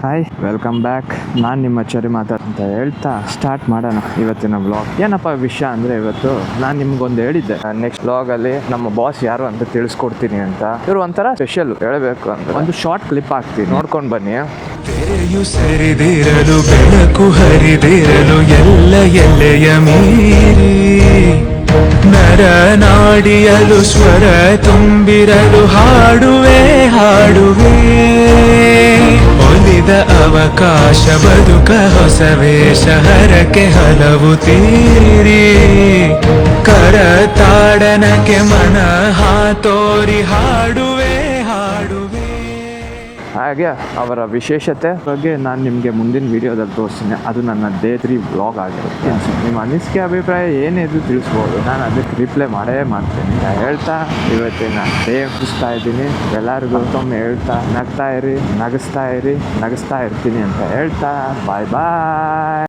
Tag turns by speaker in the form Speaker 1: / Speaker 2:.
Speaker 1: Hi, welcome back. ನಾನು ನಿಮ್ಮ ಚರಿ ಅಂತ ಹೇಳ್ತಾ ಸ್ಟಾರ್ಟ್ ಮಾಡೋಣ ಇವತ್ತಿನ ವ್ಲಾಗ್. ಏನಪ್ಪ ವಿಷಯ ಅಂದರೆ, ಇವತ್ತು ನಾನು ನಿಮ್ಗೊಂದು ಹೇಳಿದ್ದೆ, ನೆಕ್ಸ್ಟ್ ವ್ಲಾಗಲ್ಲಿ ನಮ್ಮ ಬಾಸ್ ಯಾರು ಅಂತ ತಿಳಿಸ್ಕೊಡ್ತೀನಿ ಅಂತ. ಇವರು ಒಂಥರ ಸ್ಪೆಷಲ್ ಹೇಳಬೇಕು ಅಂದ್ರೆ ಒಂದು ಶಾರ್ಟ್ ಕ್ಲಿಪ್ ಹಾಕ್ತೀನಿ, ನೋಡ್ಕೊಂಡು ಬನ್ನಿ.
Speaker 2: ತೆರೆಯು ಸರಿದಿರಲು ಬೆಳಕು ಹರಿದಿರಲು ಎಲ್ಲ ಎಲ್ಲೆಯ ಮೀರಿ ನರನಾಡಿಯಲು ಸ್ವರ ತುಂಬಿರಲು ಹಾಡುವೆ ಒಲಿದ ಅವಕಾಶ ಬದುಕ ಹೊಸ ವೇಷ ಹರಕೆ ಹಲವು ತೀರಿ ಕರತಾಡನಕ್ಕೆ ಮನ ಹಾತೋರಿ ಹಾಡುವೆ
Speaker 1: ಹಾಗೆ ಅವರ ವಿಶೇಷತೆ ಬಗ್ಗೆ ನಾನು ನಿಮಗೆ ಮುಂದಿನ ವಿಡಿಯೋದಲ್ಲಿ ತೋರಿಸ್ತೀನಿ. ಅದು ನನ್ನ ಡೇ 3 ವ್ಲಾಗ್ ಆಗಿರುತ್ತೆ. ನಿಮ್ಮ ಅನಿಸಿಕೆ ಅಭಿಪ್ರಾಯ ಏನಿದ್ರು ತಿಳಿಸ್ಬೋದು, ನಾನು ಅದಕ್ಕೆ ರಿಪ್ಲೈ ಮಾಡೇ ಮಾಡ್ತೀನಿ. ಹೇಳ್ತಾ ಇವತ್ತಿನ ಡೇ ಮುಗಿಸ್ತಾ ಇದ್ದೀನಿ. ಎಲ್ಲರಿಗೂ ಮತ್ತೊಮ್ಮೆ ಹೇಳ್ತಾ ನಗ್ತಾ ಇರಿ, ನಗಿಸ್ತಾ ಇರ್ತೀನಿ ಅಂತ ಹೇಳ್ತಾ ಬಾಯ್.